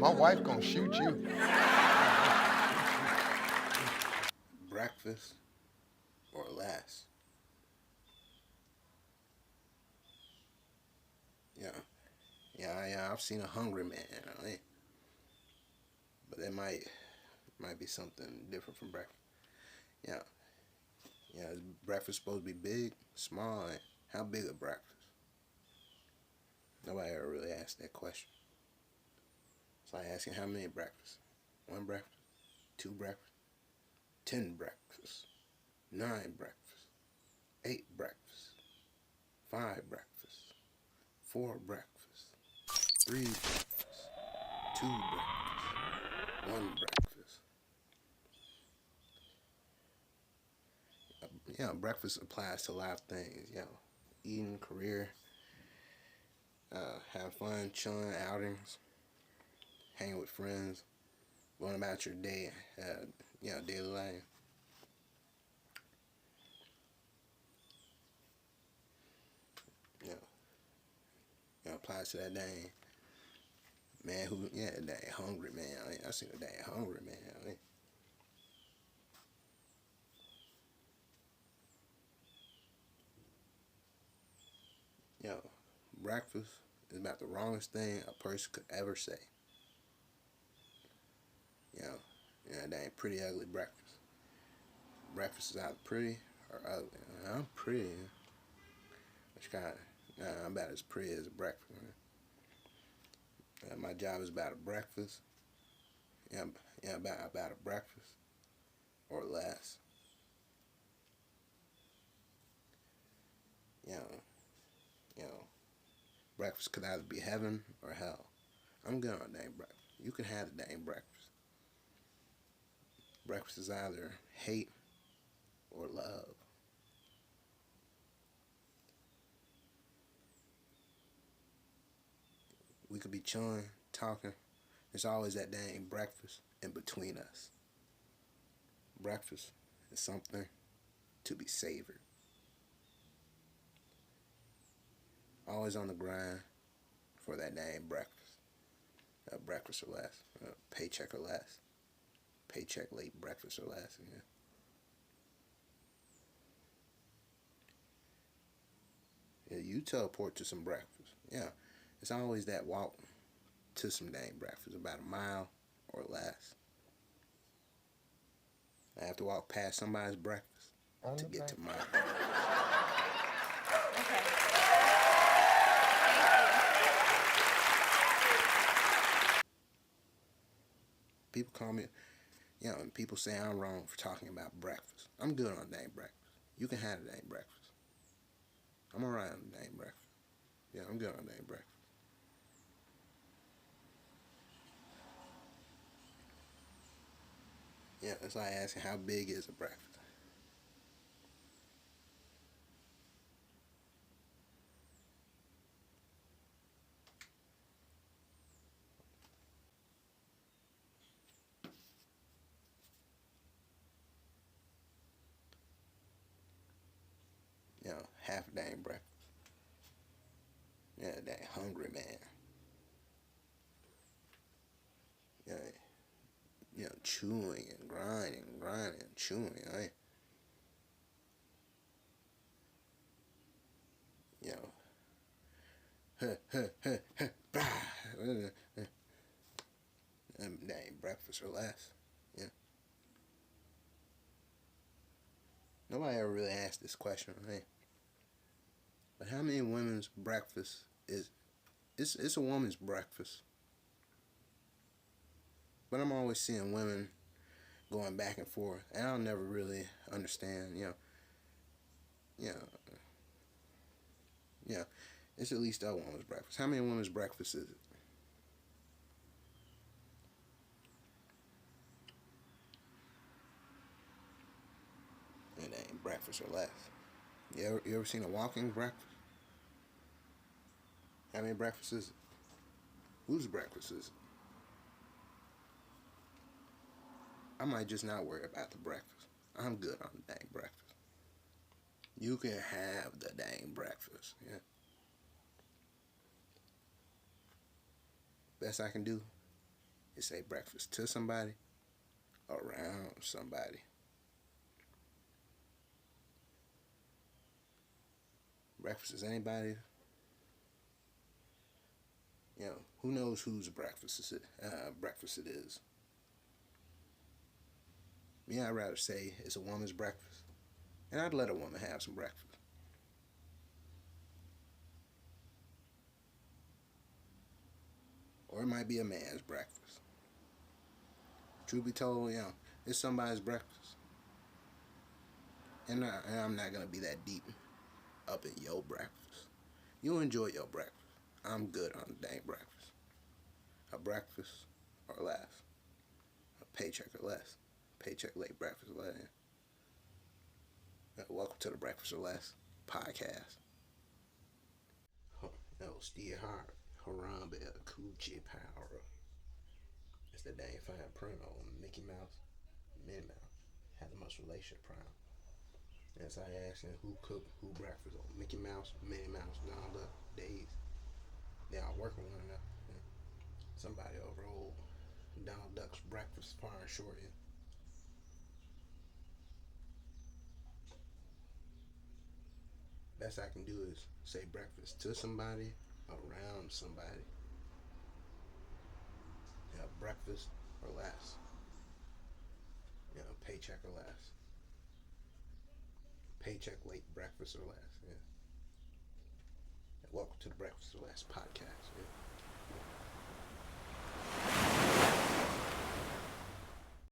My wife gonna shoot you. Breakfast or less. Yeah, yeah. I've seen a hungry man, but it might be something different from breakfast. Yeah, yeah. Is breakfast supposed to be big, small, and how big a breakfast? Nobody ever really asked that question. It's like asking how many breakfasts? One breakfast, two breakfasts, 10 breakfasts, 9 breakfasts, 8 breakfasts, 5 breakfasts, 4 breakfasts, 3 breakfasts, 2 breakfasts, 1 breakfast. Breakfast applies to a lot of things. Eating, career, have fun, chilling, outings, hanging with friends, going about your day, daily life. Applies to that dang man who, dang hungry man. I seen a dang hungry man. Yo, breakfast is about the wrongest thing a person could ever say. That ain't pretty ugly breakfast. Breakfast is either pretty or ugly. I'm pretty, which kind of, I'm about as pretty as a breakfast. My job is about a breakfast. About a breakfast or less. You know, you know, breakfast could either be heaven or hell. I'm good on dang breakfast. You can have the dang breakfast. Breakfast is either hate or love. We could be chilling, talking. There's always that dang breakfast in between us. Breakfast is something to be savored. Always on the grind for that dang breakfast. Breakfast or less. Paycheck or less. Paycheck late, breakfast or less. You teleport to some breakfast. It's always that walk to some dang breakfast, about a mile or less. I have to walk past somebody's breakfast to get to mine. People call me, and people say I'm wrong for talking about breakfast. I'm good on dang breakfast. You can have a dang breakfast. I'm alright on dang breakfast. I'm good on dang breakfast. It's like asking how big is a breakfast. Half a dang breakfast. Dang hungry man. Chewing and grinding, and chewing, right? You know, dang breakfast or less. Nobody ever really asked this question, right? But how many women's breakfast is? It's a woman's breakfast. But I'm always seeing women going back and forth, and I'll never really understand. You know, it's at least a woman's breakfast. How many women's breakfast is it? It ain't breakfast or less. You ever seen a walking breakfast? How many breakfasts is it? Whose breakfast is it? I might just not worry about the breakfast. I'm good on the dang breakfast. You can have the dang breakfast. Best I can do You say breakfast to somebody, around somebody. Breakfast is anybody. You know, who knows whose breakfast it is. Me, I'd rather say it's a woman's breakfast, and I'd let a woman have some breakfast. Or it might be a man's breakfast. Truth be told, it's somebody's breakfast. And I'm not going to be that deep up in your breakfast. You enjoy your breakfast. I'm good on the dang breakfast. A breakfast or less. A paycheck or less. Paycheck late, breakfast or less. Welcome to the Breakfast or Less podcast. That was Steve Hart, Harambe, Coochie Power. It's the dang fine print on Mickey Mouse, Minnie Mouse. Had the most relationship prime. As I asked him who cooked who breakfast on Mickey Mouse, Minnie Mouse, Donald Duck, Days. They all work with one another. Somebody overrode Donald Duck's breakfast far and short. Best I can do is say breakfast to somebody, around somebody. Breakfast or less. Paycheck or less. Paycheck late, breakfast or less. Welcome to the Breakfast or Less podcast.